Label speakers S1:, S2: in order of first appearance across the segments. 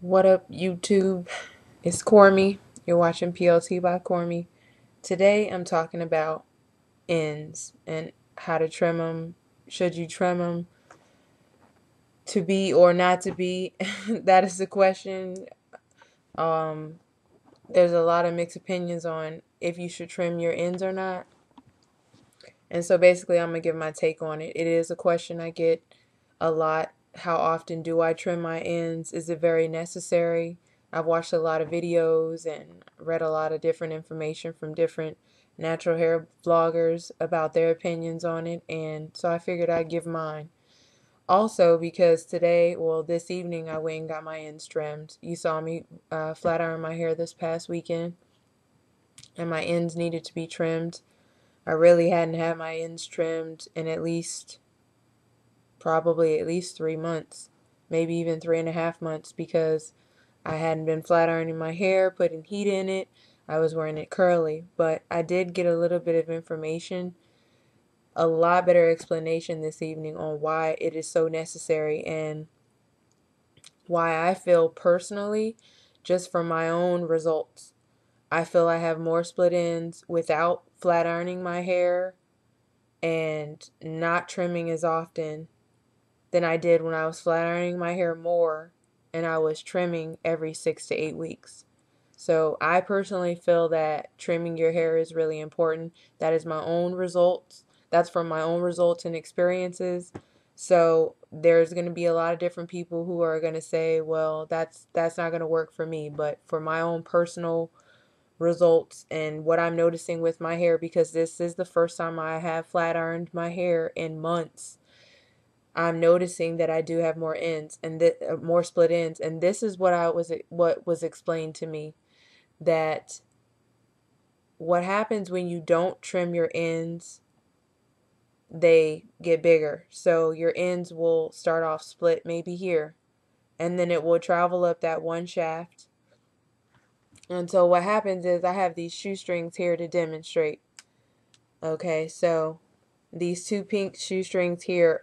S1: What up, YouTube? It's Cormie. You're watching PLT by Cormie. Today I'm talking about ends and how to trim them. Should you trim them to be or not to be? That is the question. Um, there's a lot of mixed opinions on if you should trim your ends or not. And so basically, I'm going to give my take on it. It is a question I get a lot. How often do I trim my ends? Is it very necessary? I've watched a lot of videos and read a lot of different information from different natural hair vloggers about their opinions on it. And so I figured I'd give mine. Also, because today, well, this evening, I went and got my ends trimmed. You saw me flat iron my hair this past weekend, and my ends needed to be trimmed. I really hadn't had my ends trimmed in probably at least 3 months, maybe even 3.5 months, because I hadn't been flat ironing my hair, putting heat in it. I was wearing it curly, but I did get a little bit of information, a lot better explanation this evening on why it is so necessary and why I feel personally, just from my own results, I feel I have more split ends without flat ironing my hair and not trimming as often than I did when I was flat ironing my hair more and I was trimming every 6 to 8 weeks. So I personally feel that trimming your hair is really important. That is my own results. That's from my own results and experiences. So there's going to be a lot of different people who are going to say, well, that's not going to work for me. But for my own personal results and what I'm noticing with my hair, because this is the first time I have flat ironed my hair in months, I'm noticing that I do have more ends and more split ends, and this is what was explained to me, that what happens when you don't trim your ends, they get bigger. So your ends will start off split maybe here, and then it will travel up that one shaft. And so what happens is I have these shoestrings here to demonstrate. Okay, so these two pink shoestrings here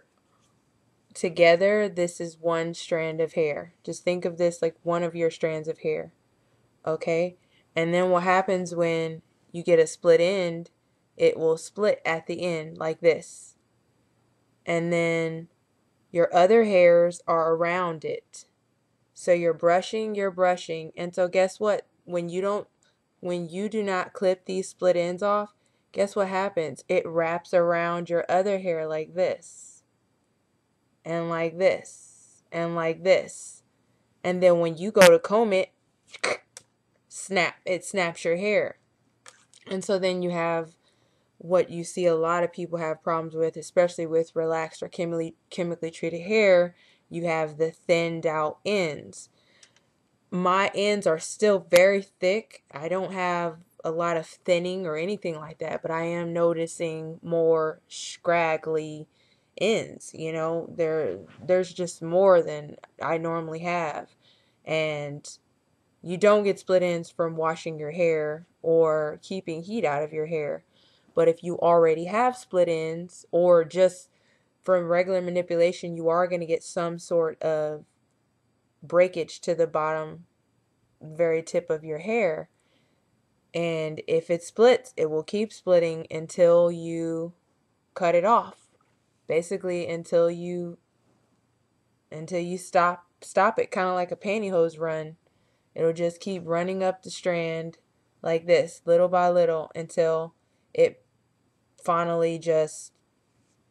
S1: together, this is one strand of hair. Just think of this like one of your strands of hair. Okay? And then what happens when you get a split end, it will split at the end like this. And then your other hairs are around it. So you're brushing, and so guess what? When you do not clip these split ends off, guess what happens? It wraps around your other hair like this, and like this, and like this. And then when you go to comb it, it snaps your hair. And so then you have what you see a lot of people have problems with, especially with relaxed or chemically treated hair. You have the thinned out ends. My ends are still very thick. I don't have a lot of thinning or anything like that, but I am noticing more scraggly ends. There's just more than I normally have. And you don't get split ends from washing your hair or keeping heat out of your hair. But if you already have split ends or just from regular manipulation, you are going to get some sort of breakage to the bottom very tip of your hair. And if it splits, it will keep splitting until you cut it off. Basically until you stop it, kind of like a pantyhose run. It'll just keep running up the strand like this, little by little, until it finally just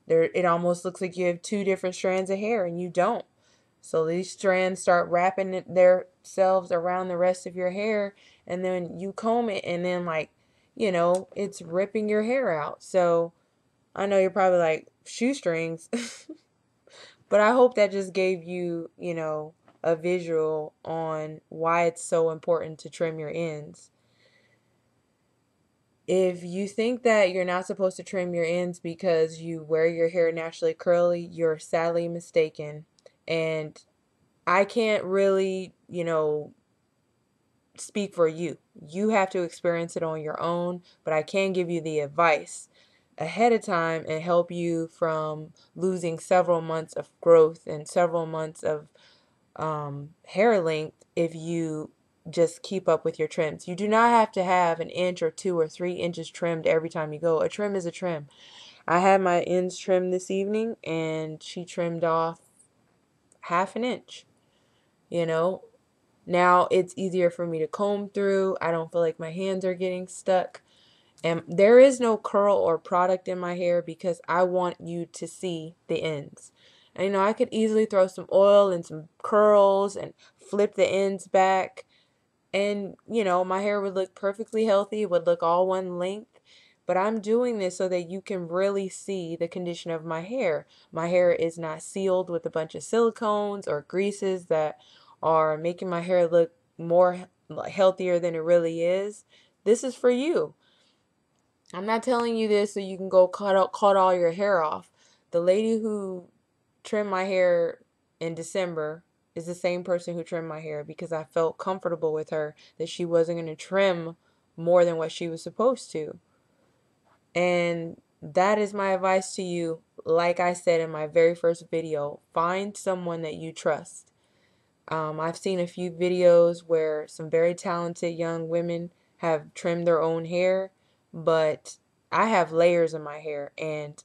S1: it almost looks like you have two different strands of hair, and you don't. So these strands start wrapping themselves around the rest of your hair, and then you comb it, and then it's ripping your hair out. So I know you're probably like, shoestrings, but I hope that just gave you, a visual on why it's so important to trim your ends. If you think that you're not supposed to trim your ends because you wear your hair naturally curly, you're sadly mistaken. And I can't really, speak for you. You have to experience it on your own, but I can give you the advice ahead of time and help you from losing several months of growth and several months of hair length if you just keep up with your trims. You do not have to have an inch or 2 or 3 inches trimmed every time you go. A trim is a trim. I had my ends trimmed this evening and she trimmed off half an inch, you know. Now it's easier for me to comb through. I don't feel like my hands are getting stuck. And there is no curl or product in my hair because I want you to see the ends. And, I could easily throw some oil and some curls and flip the ends back. And, my hair would look perfectly healthy. It would look all one length. But I'm doing this so that you can really see the condition of my hair. My hair is not sealed with a bunch of silicones or greases that are making my hair look more healthier than it really is. This is for you. I'm not telling you this so you can go cut all your hair off. The lady who trimmed my hair in December is the same person who trimmed my hair because I felt comfortable with her that she wasn't going to trim more than what she was supposed to. And that is my advice to you. Like I said in my very first video, find someone that you trust. I've seen a few videos where some very talented young women have trimmed their own hair, but I have layers in my hair and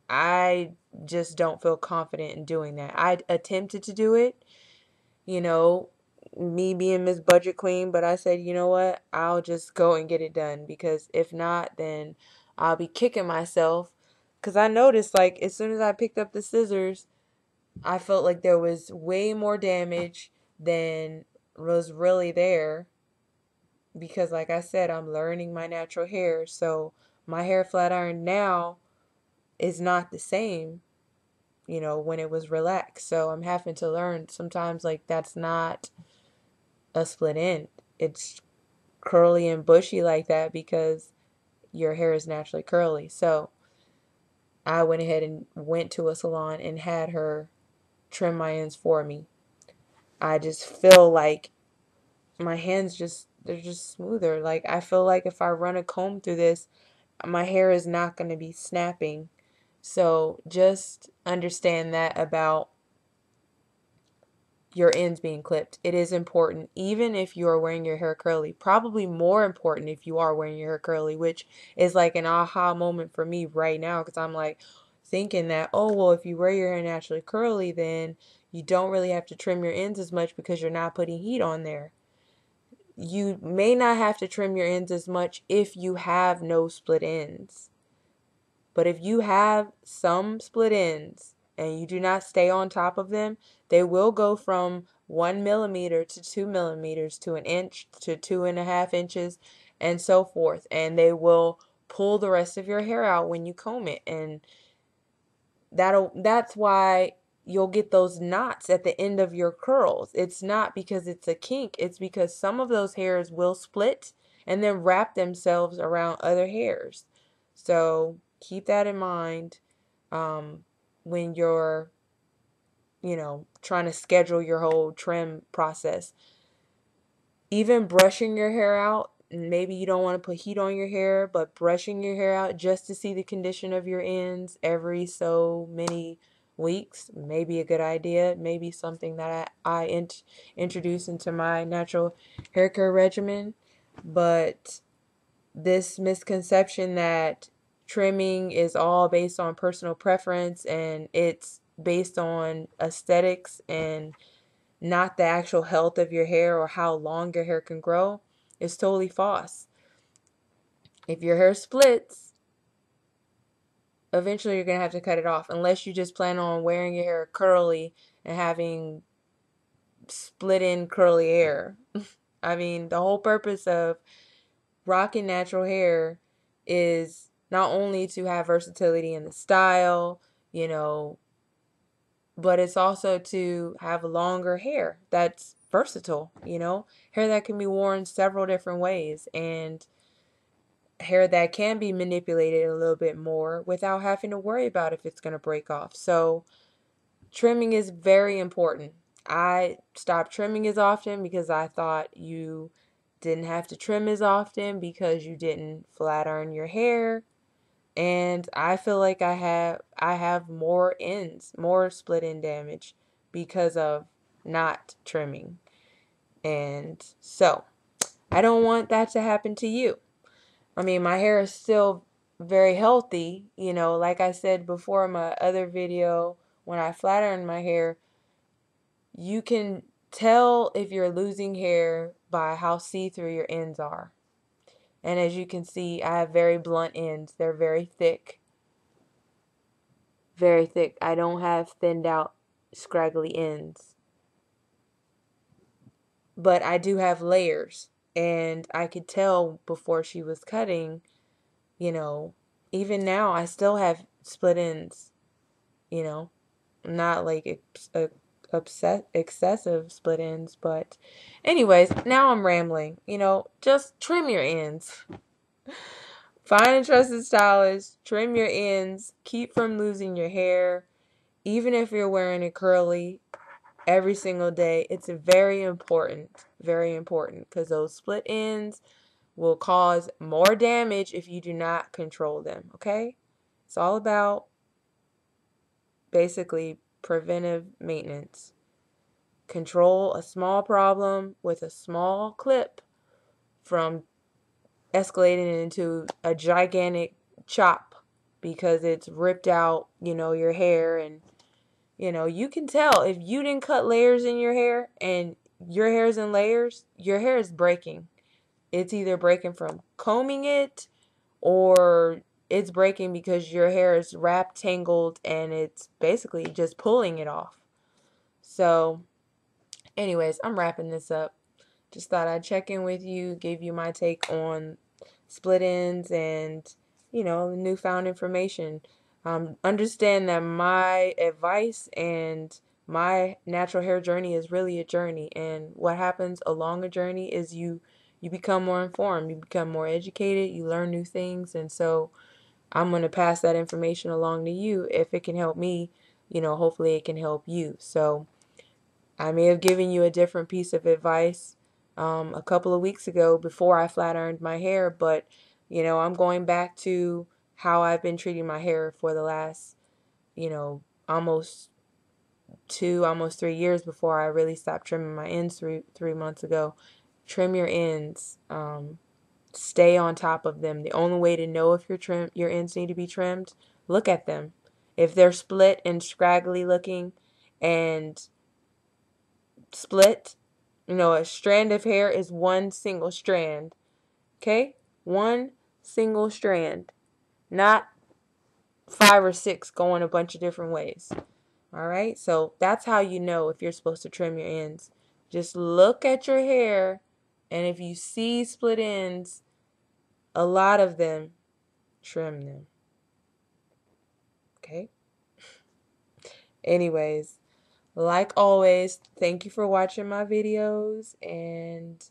S1: I just don't feel confident in doing that. I attempted to do it, you know, me being Miss Budget Queen, but I said, you know what? I'll just go and get it done because if not, then I'll be kicking myself. Because I noticed, like, as soon as I picked up the scissors, I felt like there was way more damage than was really there because, like I said, I'm learning my natural hair. So my hair flat iron now is not the same, when it was relaxed. So I'm having to learn sometimes, like, that's not a split end. It's curly and bushy like that because your hair is naturally curly. So I went ahead and went to a salon and had her trim my ends for me. I just feel like my hands they're just smoother. Like I feel like if I run a comb through this, my hair is not going to be snapping. So just understand that about your ends being clipped. It is important, even if you are wearing your hair curly. Probably more important if you are wearing your hair curly, which is like an aha moment for me right now because I'm like thinking that, oh, well, if you wear your hair naturally curly, then you don't really have to trim your ends as much because you're not putting heat on there. You may not have to trim your ends as much if you have no split ends. But if you have some split ends and you do not stay on top of them, they will go from 1 millimeter to 2 millimeters to an inch to 2.5 inches and so forth. And they will pull the rest of your hair out when you comb it. And that's why you'll get those knots at the end of your curls. It's not because it's a kink, it's because some of those hairs will split and then wrap themselves around other hairs. So keep that in mind when you're, trying to schedule your whole trim process. Even brushing your hair out, maybe you don't want to put heat on your hair, but brushing your hair out just to see the condition of your ends every so many weeks may be a good idea. Maybe something that I introduce into my natural hair care regimen. But this misconception that trimming is all based on personal preference and it's based on aesthetics and not the actual health of your hair or how long your hair can grow is totally false. If your hair splits, eventually you're going to have to cut it off unless you just plan on wearing your hair curly and having split in curly hair. I mean, the whole purpose of rocking natural hair is not only to have versatility in the style, but it's also to have longer hair that's versatile, hair that can be worn several different ways and hair that can be manipulated a little bit more without having to worry about if it's going to break off. So trimming is very important. I stopped trimming as often because I thought you didn't have to trim as often because you didn't flat iron your hair. And I feel like I have more ends, more split end damage because of not trimming. And so I don't want that to happen to you. I mean, my hair is still very healthy. You know, like I said before in my other video, when I flat iron my hair, you can tell if you're losing hair by how see-through your ends are. And as you can see, I have very blunt ends. They're very thick. Very thick. I don't have thinned out, scraggly ends. But I do have layers. And I could tell before she was cutting, you know, even now I still have split ends, you know, not like excessive split ends, but anyways, now I'm rambling. You know, just trim your ends. Find a trusted stylist, trim your ends, keep from losing your hair, even if you're wearing it curly every single day. It's very important, because those split ends will cause more damage if you do not control them, okay? It's all about basically preventive maintenance. Control a small problem with a small clip from escalating into a gigantic chop because it's ripped out, you know, your hair. And, you know, you can tell if you didn't cut layers in your hair and your hair's in layers, your hair is breaking. It's either breaking from combing it, or it's breaking because your hair is wrapped, tangled, and it's basically just pulling it off. So, anyways, I'm wrapping this up. Just thought I'd check in with you, give you my take on split ends and, you know, newfound information. Understand that my advice and my natural hair journey is really a journey, and what happens along a journey is you become more informed, you become more educated, you learn new things. And so I'm going to pass that information along to you. If it can help me, you know, hopefully it can help you. So I may have given you a different piece of advice a couple of weeks ago before I flat ironed my hair, but, you know, I'm going back to how I've been treating my hair for the last, you know, almost 3 years before I really stopped trimming my ends three months ago. Trim your ends. Stay on top of them. The only way to know if your ends need to be trimmed, look at them. If they're split and scraggly looking and split, you know, a strand of hair is one single strand. Okay? One single strand. Not 5 or 6 going a bunch of different ways. All right? So that's how you know if you're supposed to trim your ends. Just look at your hair, and if you see split ends, a lot of them, trim them. Okay? Anyways, like always, thank you for watching my videos, and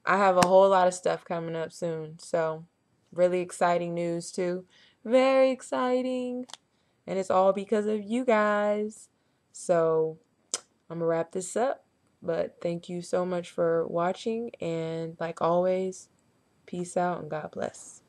S1: I have a whole lot of stuff coming up soon. So, really exciting news too. Very exciting. And it's all because of you guys. So, I'm going to wrap this up. But thank you so much for watching. And like always, peace out and God bless.